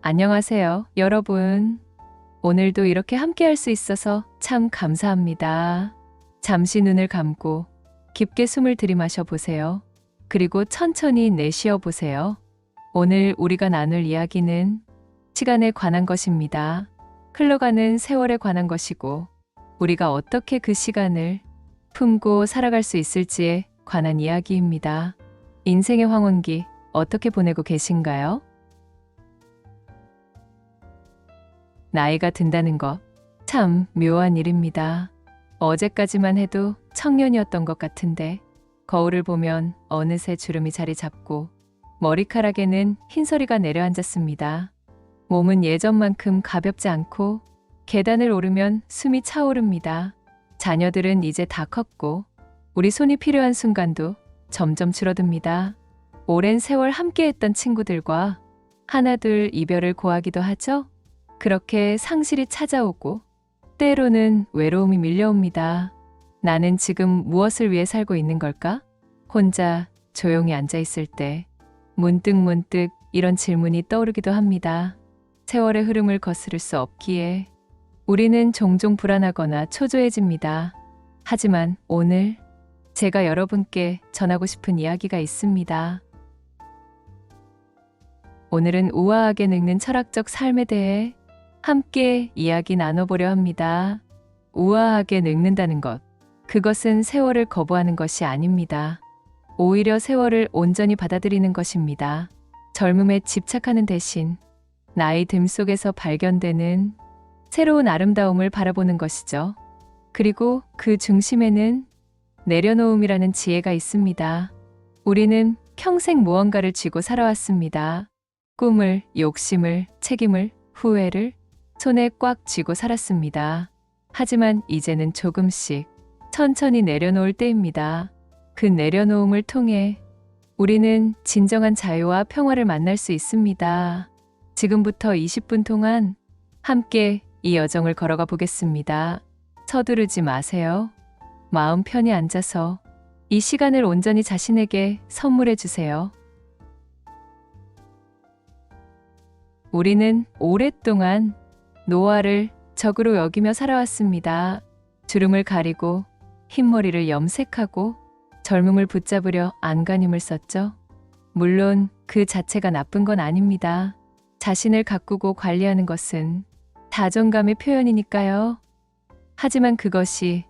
안녕하세요, 여러분. 오늘도 이렇게 함께 할 수 있어서 참 감사합니다. 잠시 눈을 감고 깊게 숨을 들이마셔 보세요. 그리고 천천히 내쉬어 보세요. 오늘 우리가 나눌 이야기는 시간에 관한 것입니다. 흘러가는 세월에 관한 것이고, 우리가 어떻게 그 시간을 품고 살아갈 수 있을지에 관한 이야기입니다. 인생의 황혼기 어떻게 보내고 계신가요? 나이가 든다는 것, 참 묘한 일입니다. 어제까지만 해도 청년이었던 것 같은데, 거울을 보면 어느새 주름이 자리 잡고 머리카락에는 흰서리가 내려앉았습니다. 몸은 예전만큼 가볍지 않고 계단을 오르면 숨이 차오릅니다. 자녀들은 이제 다 컸고 우리 손이 필요한 순간도 점점 줄어듭니다. 오랜 세월 함께했던 친구들과 하나둘 이별을 고하기도 하죠. 그렇게 상실이 찾아오고 때로는 외로움이 밀려옵니다. 나는 지금 무엇을 위해 살고 있는 걸까? 혼자 조용히 앉아 있을 때 문득 이런 질문이 떠오르기도 합니다. 세월의 흐름을 거스를 수 없기에 우리는 종종 불안하거나 초조해집니다. 하지만 오늘 제가 여러분께 전하고 싶은 이야기가 있습니다. 오늘은 우아하게 늙는 철학적 삶에 대해 함께 이야기 나눠보려 합니다. 우아하게 늙는다는 것, 그것은 세월을 거부하는 것이 아닙니다. 오히려 세월을 온전히 받아들이는 것입니다. 젊음에 집착하는 대신 나이 듦 속에서 발견되는 새로운 아름다움을 바라보는 것이죠. 그리고 그 중심에는 내려놓음이라는 지혜가 있습니다. 우리는 평생 무언가를 쥐고 살아왔습니다. 꿈을, 욕심을, 책임을, 후회를 손에 꽉 쥐고 살았습니다. 하지만 이제는 조금씩 천천히 내려놓을 때입니다. 그 내려놓음을 통해 우리는 진정한 자유와 평화를 만날 수 있습니다. 지금부터 20분 동안 함께 이 여정을 걸어가 보겠습니다. 서두르지 마세요. 마음 편히 앉아서 이 시간을 온전히 자신에게 선물해 주세요. 우리는 오랫동안 노화를 적으로 여기며 살아왔습니다. 주름을 가리고 흰머리를 염색하고 젊음을 붙잡으려 안간힘을 썼죠. 물론 그 자체가 나쁜 건 아닙니다. 자신을 가꾸고 관리하는 것은 다정감의 표현이니까요. 하지만 그것이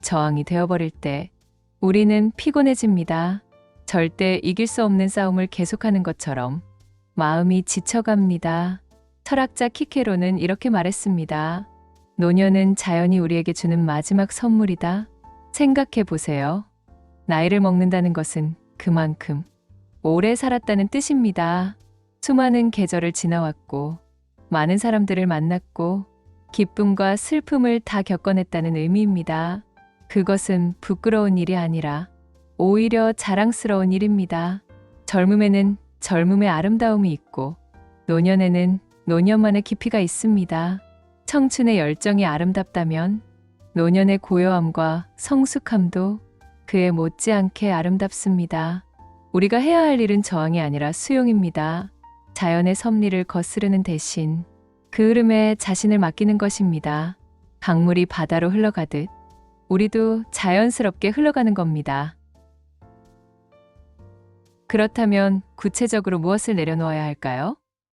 저항이 되어버릴 때 우리는 피곤해집니다. 절대 이길 수 없는 싸움을 계속하는 것처럼 마음이 지쳐갑니다. 철학자 키케로는 이렇게 말했습니다. 노년은 자연이 우리에게 주는 마지막 선물이다. 생각해 보세요. 나이를 먹는다는 것은 그만큼 오래 살았다는 뜻입니다. 수많은 계절을 지나왔고 많은 사람들을 만났고 기쁨과 슬픔을 다 겪어냈다는 의미입니다. 그것은 부끄러운 일이 아니라 오히려 자랑스러운 일입니다. 젊음에는 젊음의 아름다움이 있고 노년에는 노년만의 깊이가 있습니다. 청춘의 열정이 아름답다면 노년의 고요함과 성숙함도 그에 못지않게 아름답습니다. 우리가 해야 할 일은 저항이 아니라 수용입니다. 자연의 섭리를 거스르는 대신 그 흐름에 자신을 맡기는 것입니다. 강물이 바다로 흘러가듯 우리도 자연스럽게 흘러가는 겁니다. 그렇다면 구체적으로 무엇을 내려놓아야 할까요?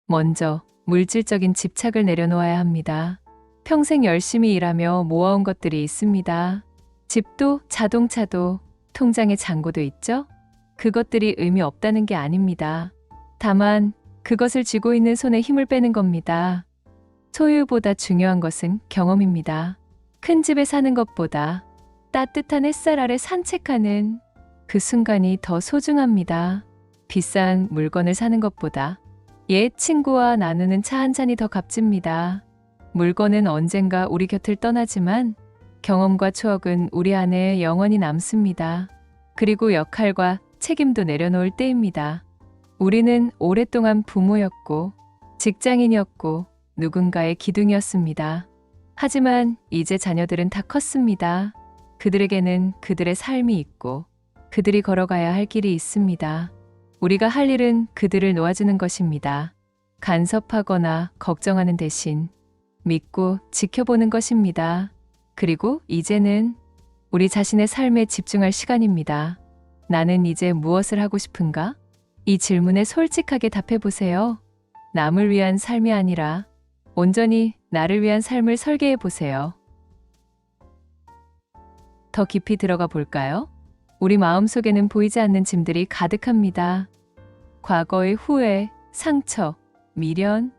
먼저 물질적인 집착을 내려놓아야 합니다. 평생 열심히 일하며 모아온 것들이 있습니다. 집도 자동차도 통장에 잔고도 있죠? 그것들이 의미 없다는 게 아닙니다. 다만 그것을 쥐고 있는 손에 힘을 빼는 겁니다. 소유보다 중요한 것은 경험입니다. 큰 집에 사는 것보다 따뜻한 햇살 아래 산책하는 그 순간이 더 소중합니다. 비싼 물건을 사는 것보다 옛 친구와 나누는 차 한 잔이 더 값집니다. 물건은 언젠가 우리 곁을 떠나지만 경험과 추억은 우리 안에 영원히 남습니다. 그리고 역할과 책임도 내려놓을 때입니다. 우리는 오랫동안 부모였고 직장인이었고 누군가의 기둥이었습니다. 하지만 이제 자녀들은 다 컸습니다. 그들에게는 그들의 삶이 있고 그들이 걸어가야 할 길이 있습니다. 우리가 할 일은 그들을 놓아주는 것입니다. 간섭하거나 걱정하는 대신 믿고 지켜보는 것입니다. 그리고 이제는 우리 자신의 삶에 집중할 시간입니다. 나는 이제 무엇을 하고 싶은가? 이 질문에 솔직하게 답해 보세요. 남을 위한 삶이 아니라 온전히 나를 위한 삶을 설계해 보세요. 더 깊이 들어가 볼까요? 우리 마음속에는 보이지 않는 짐들이 가득합니다. 과거의 후회, 상처, 미련,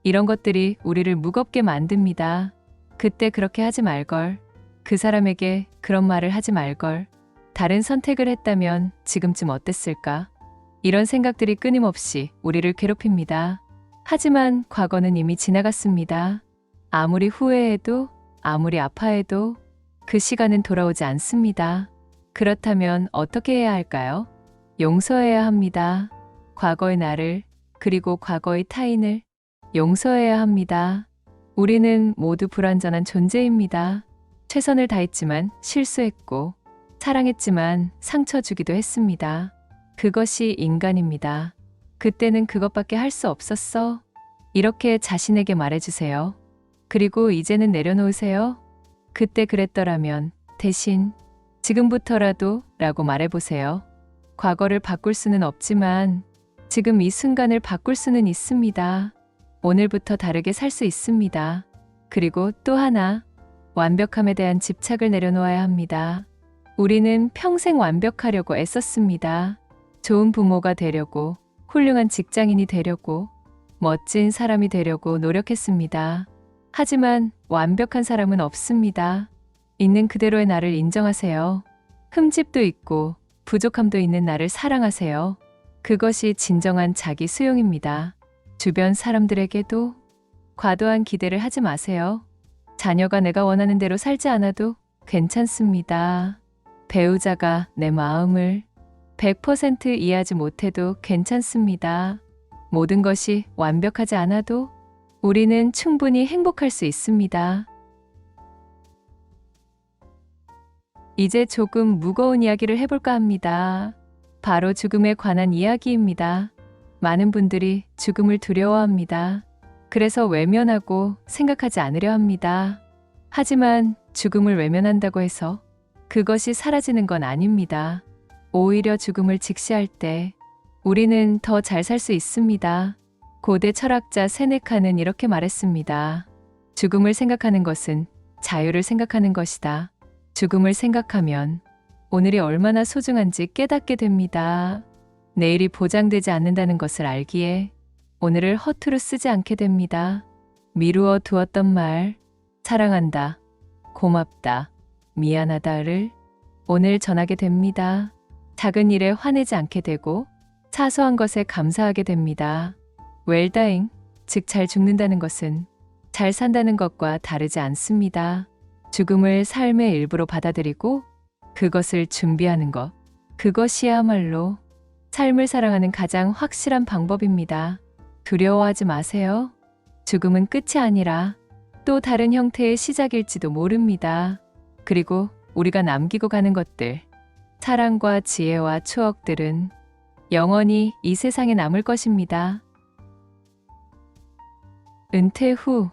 이런 것들이 우리를 무겁게 만듭니다. 그때 그렇게 하지 말걸. 그 사람에게 그런 말을 하지 말걸. 다른 선택을 했다면 지금쯤 어땠을까? 이런 생각들이 끊임없이 우리를 괴롭힙니다. 하지만 과거는 이미 지나갔습니다. 아무리 후회해도, 아무리 아파해도 그 시간은 돌아오지 않습니다. 그렇다면 어떻게 해야 할까요? 용서해야 합니다. 과거의 나를, 그리고 과거의 타인을 용서해야 합니다. 우리는 모두 불완전한 존재입니다. 최선을 다했지만 실수했고, 사랑했지만 상처 주기도 했습니다. 그것이 인간입니다. 그때는 그것밖에 할 수 없었어. 이렇게 자신에게 말해주세요. 그리고 이제는 내려놓으세요. 그때 그랬더라면 대신 지금부터라도 라고 말해보세요. 과거를 바꿀 수는 없지만 지금 이 순간을 바꿀 수는 있습니다. 오늘부터 다르게 살 수 있습니다. 그리고 또 하나, 완벽함에 대한 집착을 내려놓아야 합니다. 우리는 평생 완벽하려고 애썼습니다. 좋은 부모가 되려고, 훌륭한 직장인이 되려고, 멋진 사람이 되려고 노력했습니다. 하지만 완벽한 사람은 없습니다. 있는 그대로의 나를 인정하세요. 흠집도 있고 부족함도 있는 나를 사랑하세요. 그것이 진정한 자기 수용입니다. 주변 사람들에게도 과도한 기대를 하지 마세요. 자녀가 내가 원하는 대로 살지 않아도 괜찮습니다. 배우자가 내 마음을 100% 이해하지 못해도 괜찮습니다. 모든 것이 완벽하지 않아도 우리는 충분히 행복할 수 있습니다. 이제 조금 무거운 이야기를 해볼까 합니다. 바로 죽음에 관한 이야기입니다. 많은 분들이 죽음을 두려워합니다. 그래서 외면하고 생각하지 않으려 합니다. 하지만 죽음을 외면한다고 해서 그것이 사라지는 건 아닙니다. 오히려 죽음을 직시할 때 우리는 더 잘 살 수 있습니다. 고대 철학자 세네카는 이렇게 말했습니다. 죽음을 생각하는 것은 자유를 생각하는 것이다. 죽음을 생각하면 오늘이 얼마나 소중한지 깨닫게 됩니다. 내일이 보장되지 않는다는 것을 알기에 오늘을 허투루 쓰지 않게 됩니다. 미루어 두었던 말, 사랑한다, 고맙다, 미안하다를 오늘 전하게 됩니다. 작은 일에 화내지 않게 되고 사소한 것에 감사하게 됩니다. 웰다잉, 즉 잘 죽는다는 것은 잘 산다는 것과 다르지 않습니다. 죽음을 삶의 일부로 받아들이고 그것을 준비하는 것, 그것이야말로 삶을 사랑하는 가장 확실한 방법입니다. 두려워하지 마세요. 죽음은 끝이 아니라 또 다른 형태의 시작일지도 모릅니다. 그리고 우리가 남기고 가는 것들, 사랑과 지혜와 추억들은 영원히 이 세상에 남을 것입니다. 은퇴 후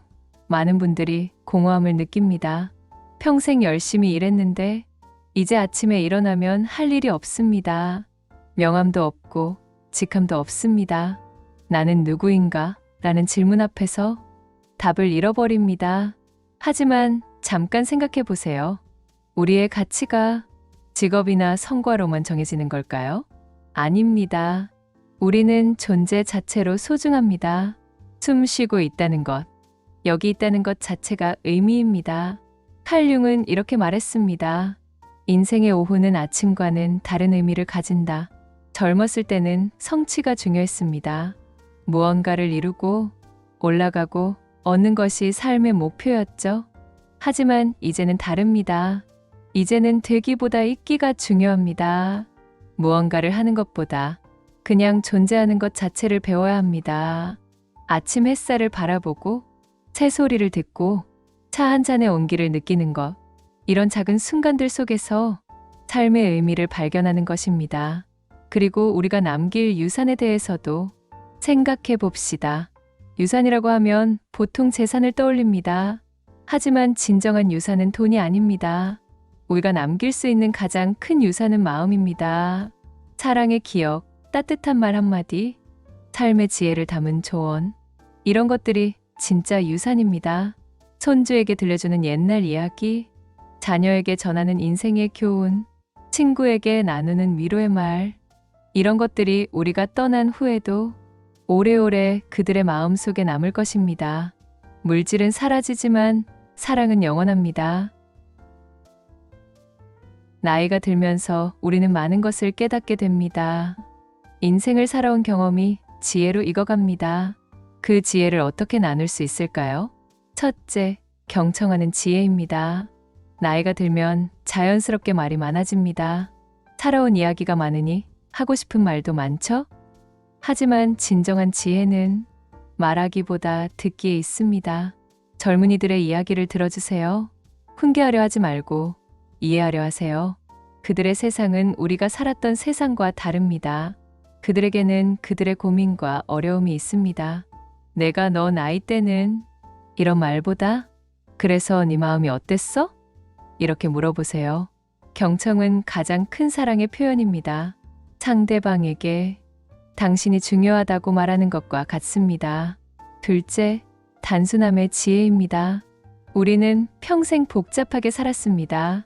많은 분들이 공허함을 느낍니다. 평생 열심히 일했는데 이제 아침에 일어나면 할 일이 없습니다. 명함도 없고 직함도 없습니다. 나는 누구인가? 라는 질문 앞에서 답을 잃어버립니다. 하지만 잠깐 생각해 보세요. 우리의 가치가 직업이나 성과로만 정해지는 걸까요? 아닙니다. 우리는 존재 자체로 소중합니다. 숨 쉬고 있다는 것, 여기 있다는 것 자체가 의미입니다. 칼 융은 이렇게 말했습니다. 인생의 오후는 아침과는 다른 의미를 가진다. 젊었을 때는 성취가 중요했습니다. 무언가를 이루고 올라가고 얻는 것이 삶의 목표였죠. 하지만 이제는 다릅니다. 이제는 되기보다 있기가 중요합니다. 무언가를 하는 것보다 그냥 존재하는 것 자체를 배워야 합니다. 아침 햇살을 바라보고 새소리를 듣고 차 한 잔의 온기를 느끼는 것, 이런 작은 순간들 속에서 삶의 의미를 발견하는 것입니다. 그리고 우리가 남길 유산에 대해서도 생각해 봅시다. 유산이라고 하면 보통 재산을 떠올립니다. 하지만 진정한 유산은 돈이 아닙니다. 우리가 남길 수 있는 가장 큰 유산은 마음입니다. 사랑의 기억, 따뜻한 말 한마디, 삶의 지혜를 담은 조언. 이런 것들이 진짜 유산입니다. 손주에게 들려주는 옛날 이야기, 자녀에게 전하는 인생의 교훈, 친구에게 나누는 위로의 말. 이런 것들이 우리가 떠난 후에도 오래오래 그들의 마음속에 남을 것입니다. 물질은 사라지지만 사랑은 영원합니다. 나이가 들면서 우리는 많은 것을 깨닫게 됩니다. 인생을 살아온 경험이 지혜로 익어갑니다. 그 지혜를 어떻게 나눌 수 있을까요? 첫째, 경청하는 지혜입니다. 나이가 들면 자연스럽게 말이 많아집니다. 살아온 이야기가 많으니 하고 싶은 말도 많죠? 하지만 진정한 지혜는 말하기보다 듣기에 있습니다. 젊은이들의 이야기를 들어주세요. 훈계하려 하지 말고 이해하려 하세요. 그들의 세상은 우리가 살았던 세상과 다릅니다. 그들에게는 그들의 고민과 어려움이 있습니다. 내가 너 나이 때는 이런 말보다 그래서 네 마음이 어땠어? 이렇게 물어보세요. 경청은 가장 큰 사랑의 표현입니다. 상대방에게 당신이 중요하다고 말하는 것과 같습니다. 둘째, 단순함의 지혜입니다. 우리는 평생 복잡하게 살았습니다.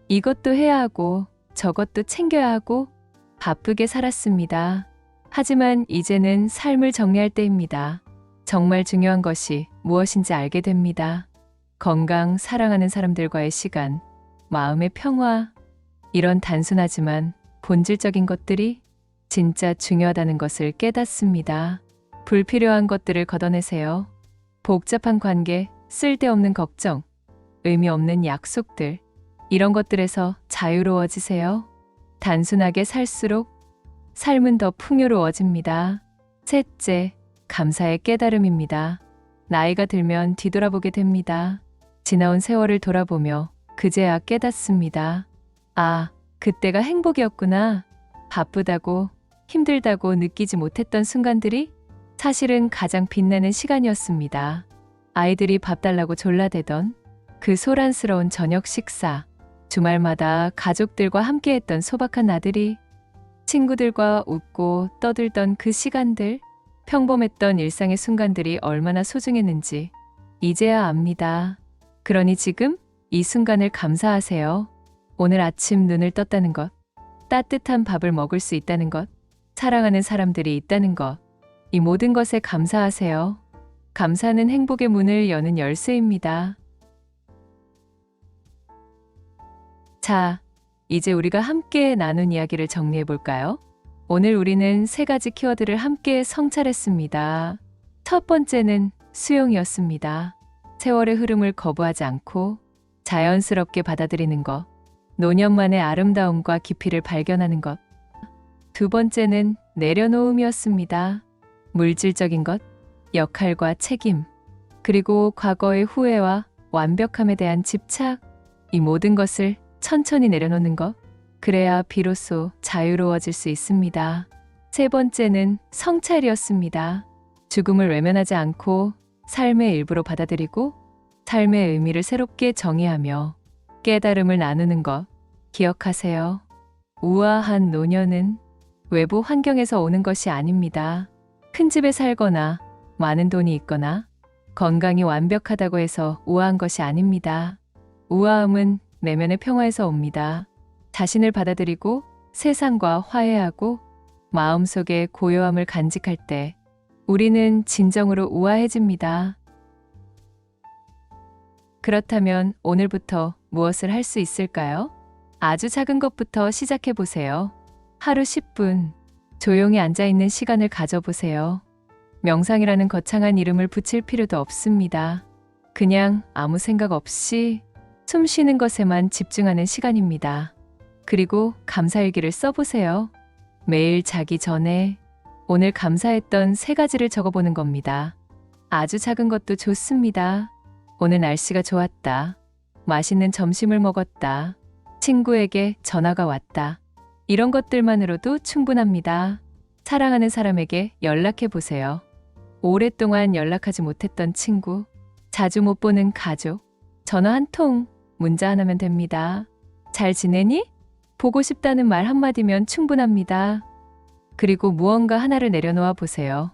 이것도 해야 하고 저것도 챙겨야 하고 바쁘게 살았습니다. 하지만 이제는 삶을 정리할 때입니다. 정말 중요한 것이 무엇인지 알게 됩니다. 건강, 사랑하는 사람들과의 시간, 마음의 평화, 이런 단순하지만 본질적인 것들이 진짜 중요하다는 것을 깨닫습니다. 불필요한 것들을 걷어내세요. 복잡한 관계, 쓸데없는 걱정, 의미 없는 약속들, 이런 것들에서 자유로워지세요. 단순하게 살수록 삶은 더 풍요로워집니다. 셋째, 감사의 깨달음입니다. 나이가 들면 뒤돌아보게 됩니다. 지나온 세월을 돌아보며 그제야 깨닫습니다. 아, 그때가 행복이었구나. 바쁘다고, 힘들다고 느끼지 못했던 순간들이 사실은 가장 빛나는 시간이었습니다. 아이들이 밥 달라고 졸라대던 그 소란스러운 저녁 식사, 주말마다 가족들과 함께했던 소박한 나들이, 친구들과 웃고 떠들던 그 시간들, 평범했던 일상의 순간들이 얼마나 소중했는지 이제야 압니다. 그러니 지금 이 순간을 감사하세요. 오늘 아침 눈을 떴다는 것, 따뜻한 밥을 먹을 수 있다는 것, 사랑하는 사람들이 있다는 것, 이 모든 것에 감사하세요. 감사는 행복의 문을 여는 열쇠입니다. 자, 이제 우리가 함께 나눈 이야기를 정리해 볼까요? 오늘 우리는 3가지 키워드를 함께 성찰했습니다. 첫 번째는 수용이었습니다. 세월의 흐름을 거부하지 않고 자연스럽게 받아들이는 것, 노년만의 아름다움과 깊이를 발견하는 것. 두 번째는 내려놓음이었습니다. 물질적인 것, 역할과 책임, 그리고 과거의 후회와 완벽함에 대한 집착, 이 모든 것을 천천히 내려놓는 것, 그래야 비로소 자유로워질 수 있습니다. 세 번째는 성찰이었습니다. 죽음을 외면하지 않고 삶의 일부로 받아들이고 삶의 의미를 새롭게 정의하며 깨달음을 나누는 것. 기억하세요. 우아한 노년은 외부 환경에서 오는 것이 아닙니다. 큰 집에 살거나 많은 돈이 있거나 건강이 완벽하다고 해서 우아한 것이 아닙니다. 우아함은 내면의 평화에서 옵니다. 자신을 받아들이고 세상과 화해하고 마음속에 고요함을 간직할 때 우리는 진정으로 우아해집니다. 그렇다면 오늘부터 무엇을 할 수 있을까요? 아주 작은 것부터 시작해 보세요. 하루 10분 조용히 앉아있는 시간을 가져보세요. 명상이라는 거창한 이름을 붙일 필요도 없습니다. 그냥 아무 생각 없이 숨 쉬는 것에만 집중하는 시간입니다. 그리고 감사일기를 써보세요. 매일 자기 전에 오늘 감사했던 3가지를 적어보는 겁니다. 아주 작은 것도 좋습니다. 오늘 날씨가 좋았다. 맛있는 점심을 먹었다. 친구에게 전화가 왔다. 이런 것들만으로도 충분합니다. 사랑하는 사람에게 연락해 보세요. 오랫동안 연락하지 못했던 친구, 자주 못 보는 가족, 전화 한 통, 문자 하나면 됩니다. 잘 지내니? 보고 싶다는 말 한마디면 충분합니다. 그리고 무언가 하나를 내려놓아 보세요.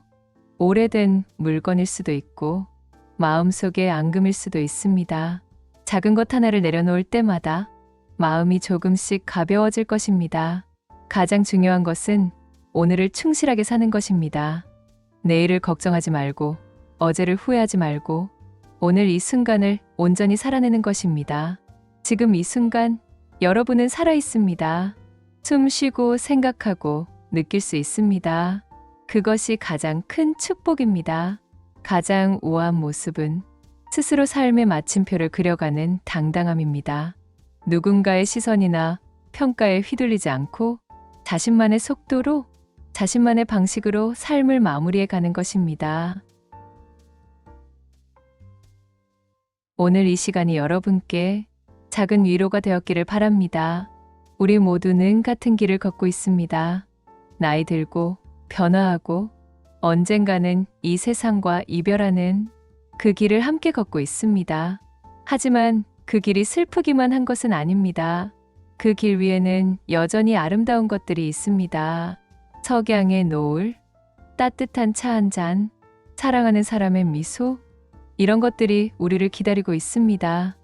오래된 물건일 수도 있고, 마음속의 앙금일 수도 있습니다. 작은 것 하나를 내려놓을 때마다 마음이 조금씩 가벼워질 것입니다. 가장 중요한 것은 오늘을 충실하게 사는 것입니다. 내일을 걱정하지 말고, 어제를 후회하지 말고, 오늘 이 순간을 온전히 살아내는 것입니다. 지금 이 순간 여러분은 살아 있습니다. 숨 쉬고 생각하고 느낄 수 있습니다. 그것이 가장 큰 축복입니다. 가장 우아한 모습은 스스로 삶의 마침표를 그려가는 당당함입니다. 누군가의 시선이나 평가에 휘둘리지 않고 자신만의 속도로, 자신만의 방식으로 삶을 마무리해 가는 것입니다. 오늘 이 시간이 여러분께 작은 위로가 되었기를 바랍니다. 우리 모두는 같은 길을 걷고 있습니다. 나이 들고 변화하고 언젠가는 이 세상과 이별하는 그 길을 함께 걷고 있습니다. 하지만 그 길이 슬프기만 한 것은 아닙니다. 그 길 위에는 여전히 아름다운 것들이 있습니다. 석양의 노을, 따뜻한 차 한 잔, 사랑하는 사람의 미소, 이런 것들이 우리를 기다리고 있습니다.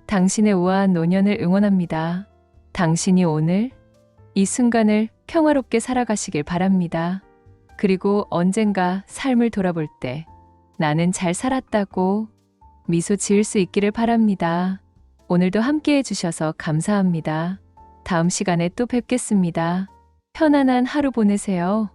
당신의 우아한 노년을 응원합니다. 당신이 오늘 이 순간을 평화롭게 살아가시길 바랍니다. 그리고 언젠가 삶을 돌아볼 때 나는 잘 살았다고 미소 지을 수 있기를 바랍니다. 오늘도 함께 해주셔서 감사합니다. 다음 시간에 또 뵙겠습니다. 편안한 하루 보내세요.